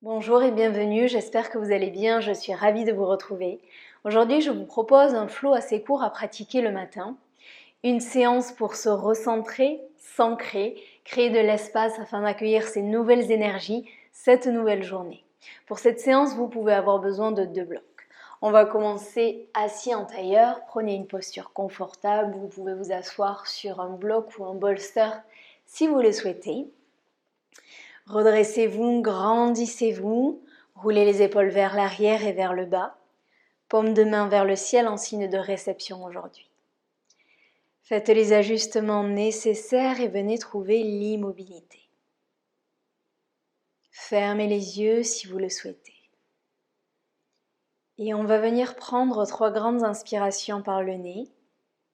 Bonjour et bienvenue, j'espère que vous allez bien, je suis ravie de vous retrouver. Aujourd'hui, je vous propose un flow assez court à pratiquer le matin. Une séance pour se recentrer, s'ancrer, créer de l'espace afin d'accueillir ces nouvelles énergies, cette nouvelle journée. Pour cette séance, vous pouvez avoir besoin de 2 blocs. On va commencer assis en tailleur, prenez une posture confortable, vous pouvez vous asseoir sur un bloc ou un bolster si vous le souhaitez. Redressez-vous, grandissez-vous, roulez les épaules vers l'arrière et vers le bas, paume de main vers le ciel en signe de réception aujourd'hui. Faites les ajustements nécessaires et venez trouver l'immobilité. Fermez les yeux si vous le souhaitez. Et on va venir prendre 3 grandes inspirations par le nez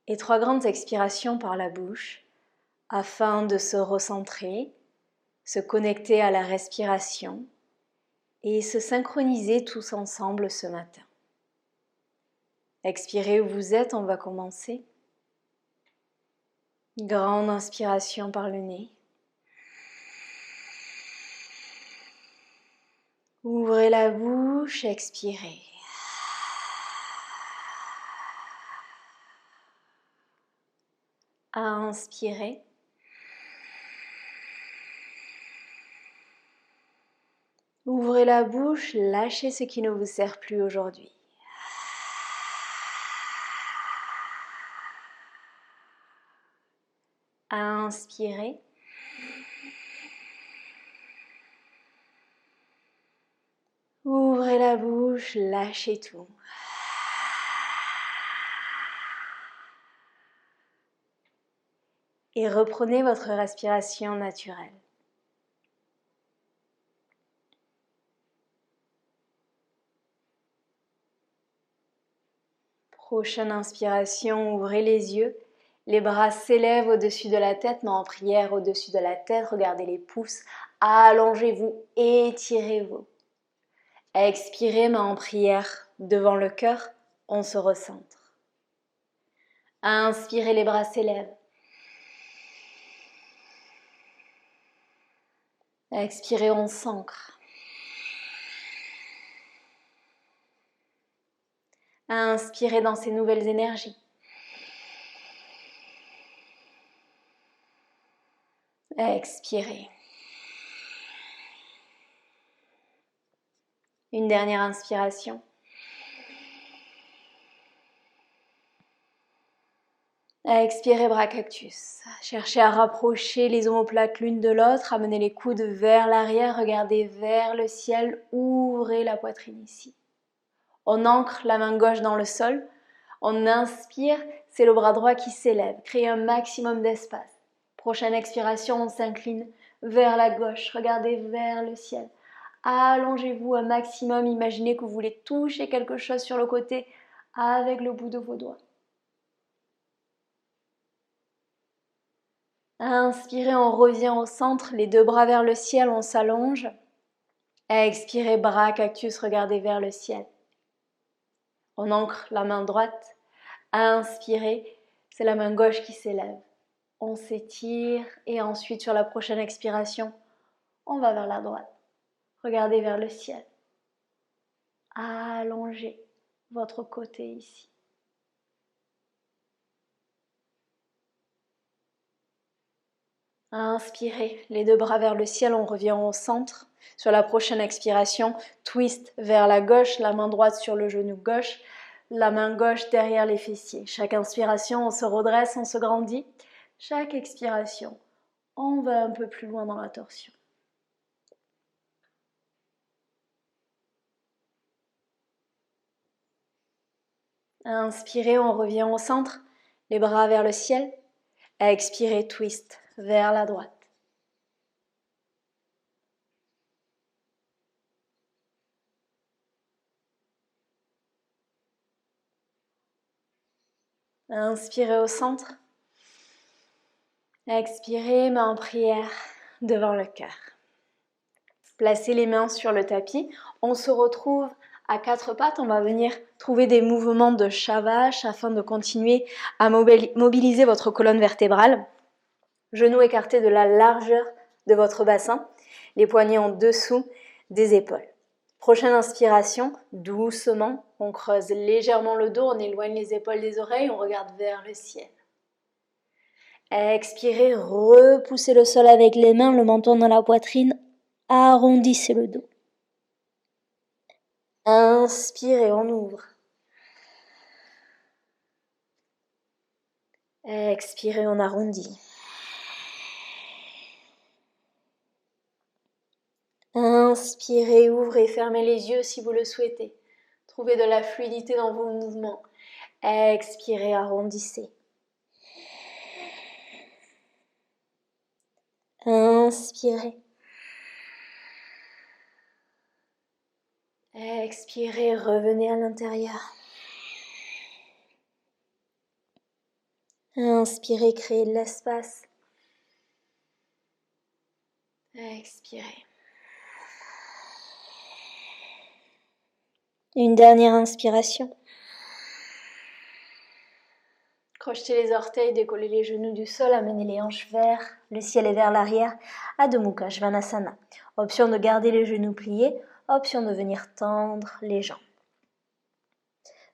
et 3 grandes expirations par la bouche afin de se recentrer, se connecter à la respiration et se synchroniser tous ensemble ce matin. Expirez où vous êtes, on va commencer. Grande inspiration par le nez. Ouvrez la bouche, expirez. Inspirez. Ouvrez la bouche, lâchez ce qui ne vous sert plus aujourd'hui. Inspirez. Ouvrez la bouche, lâchez tout. Et reprenez votre respiration naturelle. Prochaine inspiration, ouvrez les yeux. Les bras s'élèvent au-dessus de la tête, main en prière au-dessus de la tête. Regardez les pouces. Allongez-vous, étirez-vous. Expirez, main en prière devant le cœur. On se recentre. Inspirez, les bras s'élèvent. Expirez, on s'ancre. Inspirez dans ces nouvelles énergies. Expirez. Une dernière inspiration. Expirez, bras cactus. Cherchez à rapprocher les omoplates l'une de l'autre, amenez les coudes vers l'arrière, regardez vers le ciel, ouvrez la poitrine ici. On ancre la main gauche dans le sol, on inspire, c'est le bras droit qui s'élève, créez un maximum d'espace. Prochaine expiration, on s'incline vers la gauche, regardez vers le ciel. Allongez-vous un maximum, imaginez que vous voulez toucher quelque chose sur le côté avec le bout de vos doigts. Inspirez, on revient au centre, les 2 bras vers le ciel, on s'allonge. Expirez, bras cactus, regardez vers le ciel. On ancre la main droite. Inspirez, c'est la main gauche qui s'élève. On s'étire et ensuite sur la prochaine expiration, on va vers la droite. Regardez vers le ciel. Allongez votre côté ici. Inspirez, les 2 bras vers le ciel, on revient au centre. Sur la prochaine expiration, twist vers la gauche, la main droite sur le genou gauche, la main gauche derrière les fessiers. Chaque inspiration, on se redresse, on se grandit. Chaque expiration, on va un peu plus loin dans la torsion. Inspirez, on revient au centre, les bras vers le ciel. Expirez, twist vers la droite. Inspirez au centre. Expirez, main en prière devant le cœur. Placez les mains sur le tapis. On se retrouve à 4 pattes. On va venir trouver des mouvements de chat vache afin de continuer à mobiliser votre colonne vertébrale. Genoux écartés de la largeur de votre bassin. Les poignets en dessous des épaules. Prochaine inspiration, doucement, on creuse légèrement le dos, on éloigne les épaules des oreilles, on regarde vers le ciel. Expirez, repoussez le sol avec les mains, le menton dans la poitrine, arrondissez le dos. Inspirez, on ouvre. Expirez, on arrondit. Inspirez, ouvrez, fermez les yeux si vous le souhaitez. Trouvez de la fluidité dans vos mouvements. Expirez, arrondissez. Inspirez. Expirez, revenez à l'intérieur. Inspirez, créez de l'espace. Expirez. Une dernière inspiration. Crochetez les orteils, décollez les genoux du sol, amenez les hanches vers le ciel et vers l'arrière. Adho Mukha Svanasana. Option de garder les genoux pliés, option de venir tendre les jambes.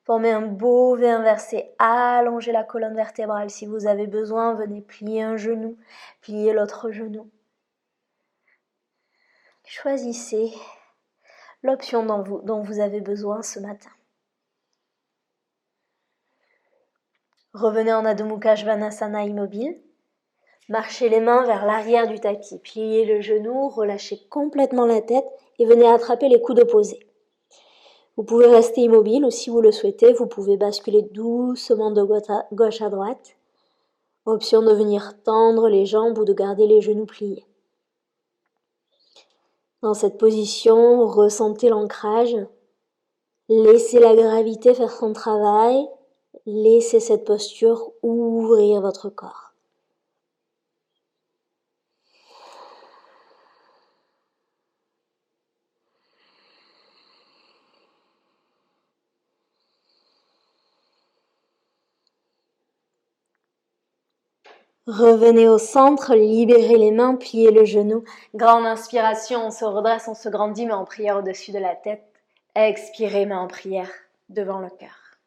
Formez un beau V inversé, allongez la colonne vertébrale. Si vous avez besoin, venez plier un genou, plier l'autre genou. Choisissez l'option dont vous avez besoin ce matin. Revenez en Adho Mukha Svanasana immobile. Marchez les mains vers l'arrière du tapis. Pliez le genou, relâchez complètement la tête et venez attraper les coudes opposés. Vous pouvez rester immobile ou si vous le souhaitez, vous pouvez basculer doucement de gauche à droite. Option de venir tendre les jambes ou de garder les genoux pliés. Dans cette position, ressentez l'ancrage. Laissez la gravité faire son travail. Laissez cette posture ouvrir votre corps. Revenez au centre, libérez les mains, pliez le genou. Grande inspiration, on se redresse, on se grandit, main en prière au-dessus de la tête. Expirez, main en prière devant le cœur.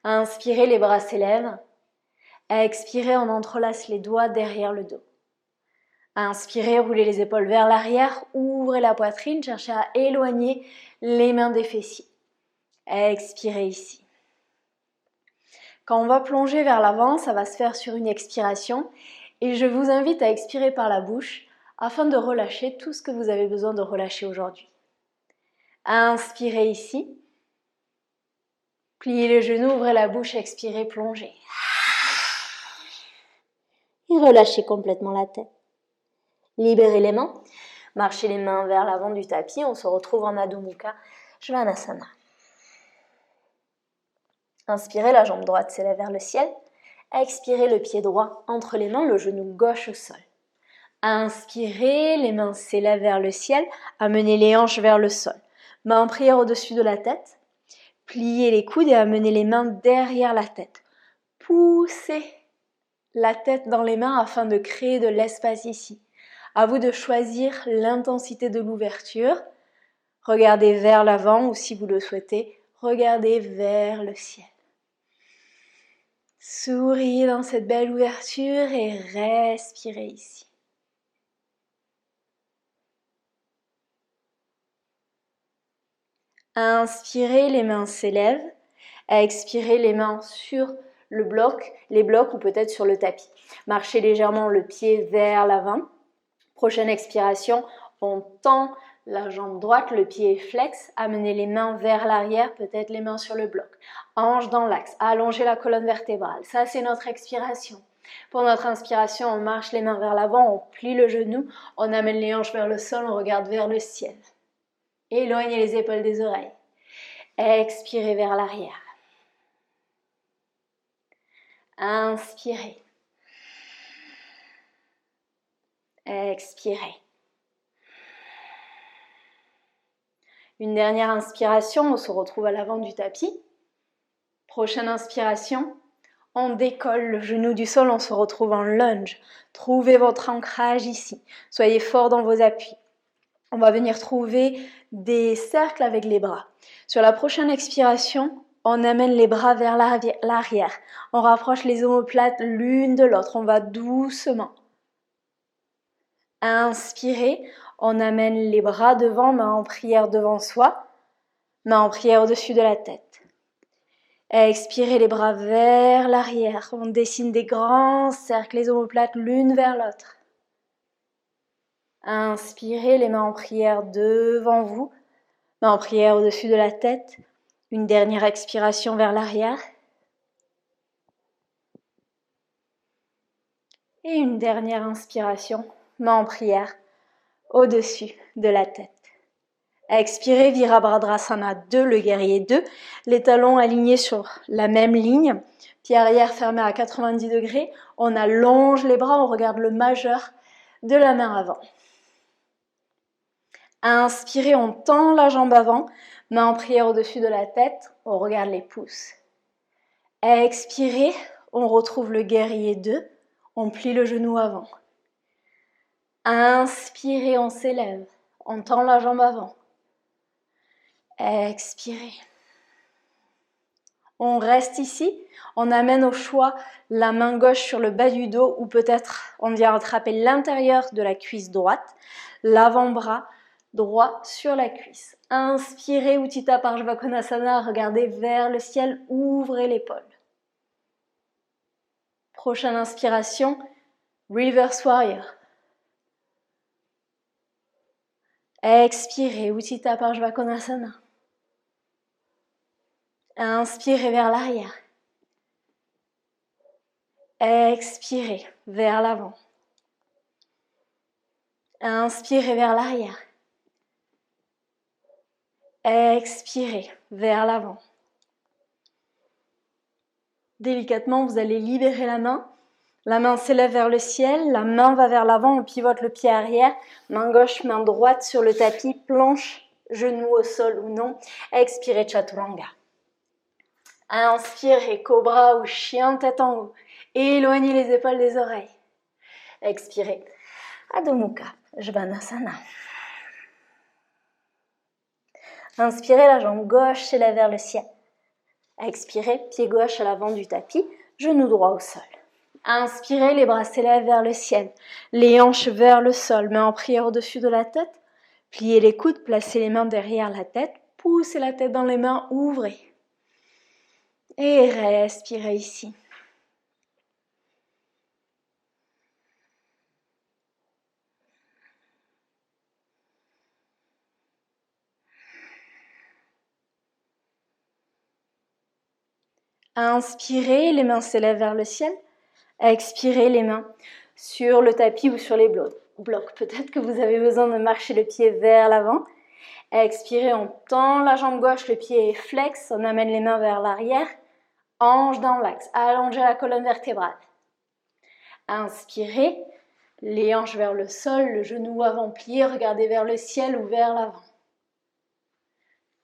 Inspirez, les bras s'élèvent. Expirez, on entrelace les doigts derrière le dos. Inspirez, roulez les épaules vers l'arrière, ouvrez la poitrine, cherchez à éloigner les mains des fessiers. Expirez ici. Quand on va plonger vers l'avant, ça va se faire sur une expiration et je vous invite à expirer par la bouche afin de relâcher tout ce que vous avez besoin de relâcher aujourd'hui. Inspirez ici. Pliez les genoux, ouvrez la bouche, expirez, plongez. Et relâchez complètement la tête. Libérez les mains. Marchez les mains vers l'avant du tapis. On se retrouve en Adho Mukha Svanasana. Inspirez, la jambe droite s'élève vers le ciel. Expirez, le pied droit entre les mains, le genou gauche au sol. Inspirez, les mains s'élèvent vers le ciel. Amenez les hanches vers le sol. Main en prière au-dessus de la tête. Pliez les coudes et amenez les mains derrière la tête. Poussez la tête dans les mains afin de créer de l'espace ici. À vous de choisir l'intensité de l'ouverture. Regardez vers l'avant ou si vous le souhaitez, regardez vers le ciel. Souriez dans cette belle ouverture et respirez ici. Inspirez, les mains s'élèvent. Expirez, les mains sur le bloc, les blocs ou peut-être sur le tapis. Marchez légèrement le pied vers l'avant. Prochaine expiration, on tend la jambe droite, le pied est flex, amenez les mains vers l'arrière, peut-être les mains sur le bloc. Hanche dans l'axe, allongez la colonne vertébrale. Ça, c'est notre expiration. Pour notre inspiration, on marche les mains vers l'avant, on plie le genou, on amène les hanches vers le sol, on regarde vers le ciel. Éloignez les épaules des oreilles. Expirez vers l'arrière. Inspirez. Expirez. Une dernière inspiration, on se retrouve à l'avant du tapis. Prochaine inspiration, on décolle le genou du sol, on se retrouve en lunge. Trouvez votre ancrage ici. Soyez fort dans vos appuis. On va venir trouver des cercles avec les bras. Sur la prochaine expiration, on amène les bras vers l'arrière. On rapproche les omoplates l'une de l'autre. On va doucement. Inspirez, on amène les bras devant, main en prière devant soi, main en prière au-dessus de la tête. Expirez les bras vers l'arrière. On dessine des grands cercles, les omoplates l'une vers l'autre. Inspirez, les mains en prière devant vous, main en prière au-dessus de la tête. Une dernière expiration vers l'arrière. Et une dernière inspiration, main en prière au-dessus de la tête. Expirez, Virabhadrasana 2, le guerrier 2. Les talons alignés sur la même ligne. Pied arrière fermé à 90 degrés. On allonge les bras, on regarde le majeur de la main avant. Inspirez, on tend la jambe avant. Main en prière au-dessus de la tête. On regarde les pouces. Expirez, on retrouve le guerrier 2. On plie le genou avant. Inspirez, on s'élève. On tend la jambe avant. Expirez. On reste ici. On amène au choix la main gauche sur le bas du dos ou peut-être on vient attraper l'intérieur de la cuisse droite. L'avant-bras droit sur la cuisse. Inspirez, Utthita Parshvakonasana. Regardez vers le ciel. Ouvrez l'épaule. Prochaine inspiration. Reverse Warrior. Expirez, Utthita Parshvakonasana. Inspirez vers l'arrière. Expirez vers l'avant. Inspirez vers l'arrière. Expirez vers l'avant. Délicatement, vous allez libérer la main. La main s'élève vers le ciel, la main va vers l'avant, on pivote le pied arrière. Main gauche, main droite sur le tapis, planche, genou au sol ou non. Expirez, Chaturanga. Inspirez, cobra ou chien tête en haut. Éloignez les épaules des oreilles. Expirez, Adho Mukha Svanasana. Inspirez, la jambe gauche s'élève vers le ciel. Expirez, pied gauche à l'avant du tapis, genou droit au sol. Inspirez, les bras s'élèvent vers le ciel, les hanches vers le sol, main en prière au-dessus de la tête. Pliez les coudes, placez les mains derrière la tête, poussez la tête dans les mains, ouvrez. Et respirez ici. Inspirez, les mains s'élèvent vers le ciel. Expirez, les mains sur le tapis ou sur les blocs. Peut-être que vous avez besoin de marcher le pied vers l'avant. Expirez, on tend la jambe gauche, le pied est flex, on amène les mains vers l'arrière. Hanche dans l'axe, allongez la colonne vertébrale. Inspirez, les hanches vers le sol, le genou avant plié, regardez vers le ciel ou vers l'avant.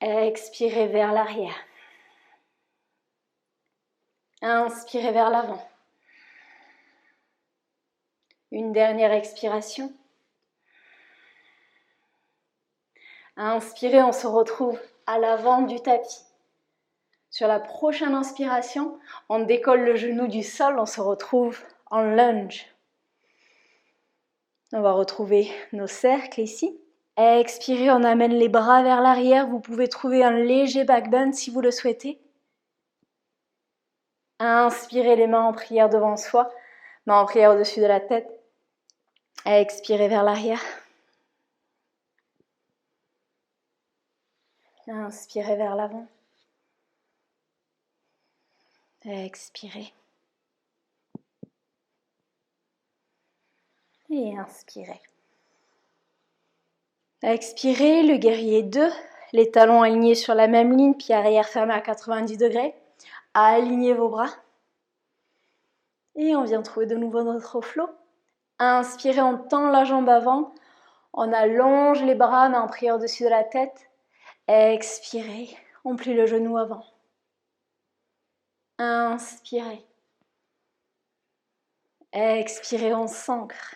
Expirez vers l'arrière. Inspirez vers l'avant. Une dernière expiration. Inspirez, on se retrouve à l'avant du tapis. Sur la prochaine inspiration, on décolle le genou du sol, on se retrouve en lunge. On va retrouver nos cercles ici. Expirez, on amène les bras vers l'arrière. Vous pouvez trouver un léger back bend si vous le souhaitez. Inspirez, les mains en prière devant soi, mains en prière au-dessus de la tête. Expirez vers l'arrière. Inspirez vers l'avant. Expirez. Et inspirez. Expirez, le guerrier 2. Les talons alignés sur la même ligne, pied arrière fermé à 90 degrés. Alignez vos bras. Et on vient trouver de nouveau notre flow. Inspirez, on tend la jambe avant. On allonge les bras, main en prière au-dessus de la tête. Expirez, on plie le genou avant. Inspirez. Expirez, on s'ancre.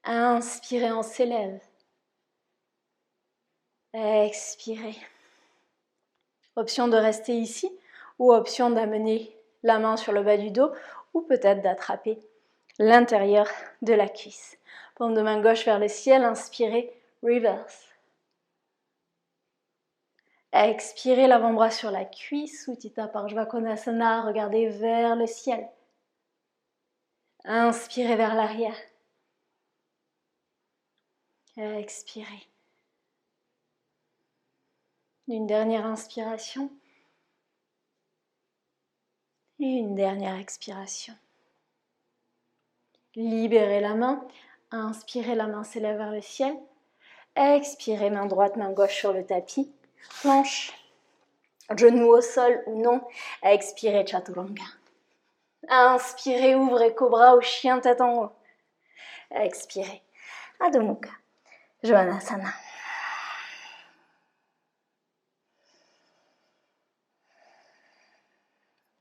Inspirez, on s'élève. Expirez. Option de rester ici ou option d'amener la main sur le bas du dos ou peut-être d'attraper l'intérieur de la cuisse. Paume de main gauche vers le ciel, inspirez, reverse. Expirez, l'avant-bras sur la cuisse, Utthita Parshvakonasana, regardez vers le ciel. Inspirez vers l'arrière. Expirez. Une dernière inspiration. Et une dernière expiration. Libérez la main. Inspirez, la main s'élève vers le ciel. Expirez, main droite, main gauche sur le tapis. Planche. Genou au sol ou non. Expirez, Chaturanga. Inspirez, ouvrez cobra ou chien tête en haut. Expirez. Adho Mukha. Jvanasana.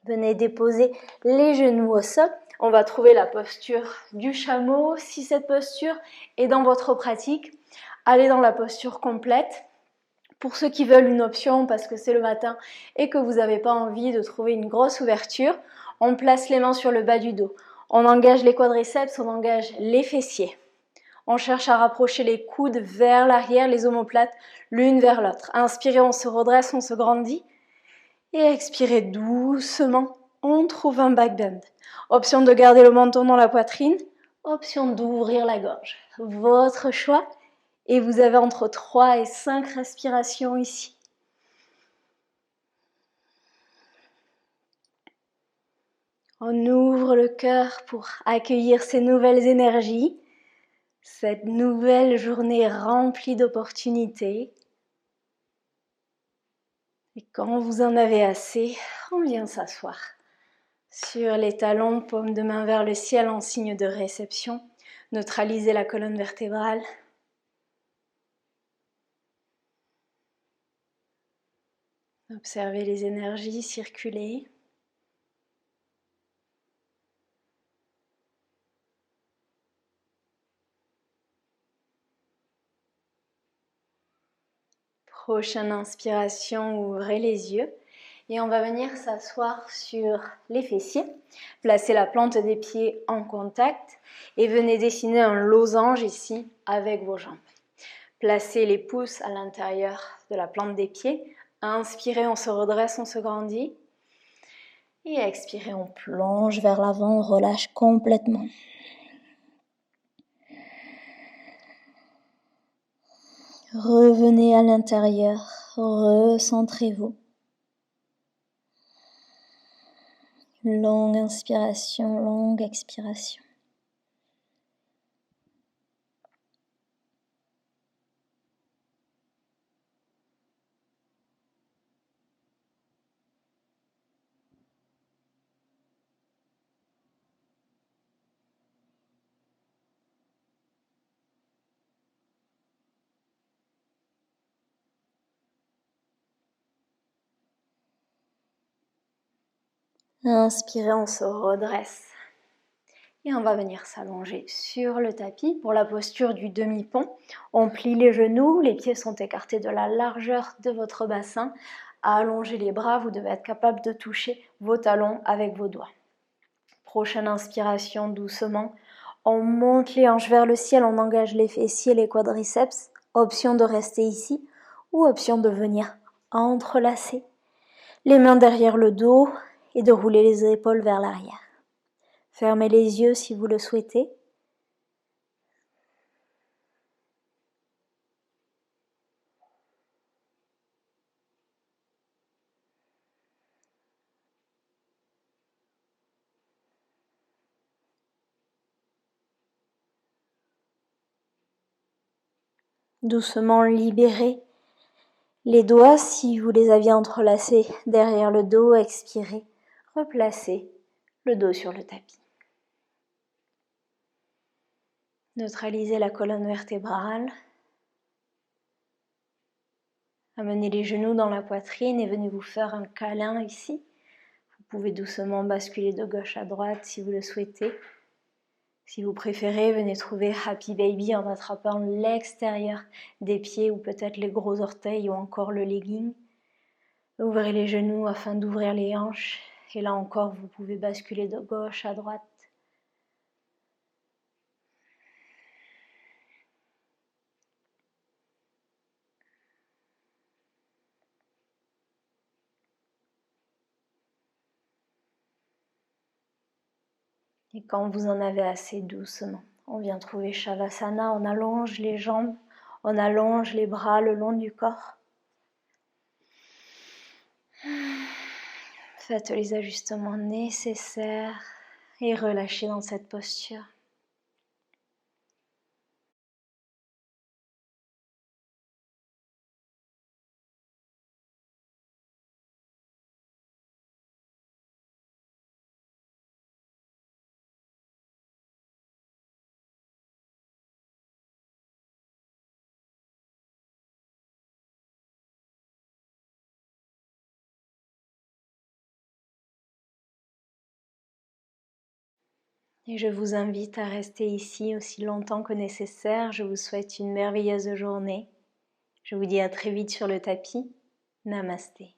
Venez déposer les genoux au sol. On va trouver la posture du chameau. Si cette posture est dans votre pratique, allez dans la posture complète. Pour ceux qui veulent une option parce que c'est le matin et que vous n'avez pas envie de trouver une grosse ouverture, on place les mains sur le bas du dos. On engage les quadriceps, on engage les fessiers. On cherche à rapprocher les coudes vers l'arrière, les omoplates l'une vers l'autre. Inspirez, on se redresse, on se grandit. Et expirez doucement, on trouve un back bend. Option de garder le menton dans la poitrine, option d'ouvrir la gorge. Votre choix. Et vous avez entre 3 et 5 respirations ici. On ouvre le cœur pour accueillir ces nouvelles énergies, cette nouvelle journée remplie d'opportunités. Et quand vous en avez assez, on vient s'asseoir sur les talons, paume de main vers le ciel en signe de réception. Neutralisez la colonne vertébrale. Observez les énergies circuler. Prochaine inspiration, ouvrez les yeux et on va venir s'asseoir sur les fessiers. Placez la plante des pieds en contact et venez dessiner un losange ici avec vos jambes. Placez les pouces à l'intérieur de la plante des pieds. Inspirez, on se redresse, on se grandit. Et expirez, on plonge vers l'avant, on relâche complètement. Revenez à l'intérieur, recentrez-vous. Longue inspiration, longue expiration. Inspirez, on se redresse. Et on va venir s'allonger sur le tapis pour la posture du demi-pont. On plie les genoux, les pieds sont écartés de la largeur de votre bassin. Allongez les bras, vous devez être capable de toucher vos talons avec vos doigts. Prochaine inspiration, doucement. On monte les hanches vers le ciel, on engage les fessiers, les quadriceps. Option de rester ici ou option de venir entrelacer les mains derrière le dos et de rouler les épaules vers l'arrière. Fermez les yeux si vous le souhaitez. Doucement libérez les doigts si vous les aviez entrelacés derrière le dos. Expirez, replacez le dos sur le tapis. Neutralisez la colonne vertébrale. Amenez les genoux dans la poitrine et venez vous faire un câlin ici. Vous pouvez doucement basculer de gauche à droite si vous le souhaitez. Si vous préférez, venez trouver Happy Baby en attrapant l'extérieur des pieds ou peut-être les gros orteils ou encore le legging. Ouvrez les genoux afin d'ouvrir les hanches et là encore vous pouvez basculer de gauche à droite. Et quand vous en avez assez, doucement, on vient trouver Shavasana, on allonge les jambes, on allonge les bras le long du corps. Faites les ajustements nécessaires et relâchez dans cette posture. Et je vous invite à rester ici aussi longtemps que nécessaire. Je vous souhaite une merveilleuse journée. Je vous dis à très vite sur le tapis. Namasté.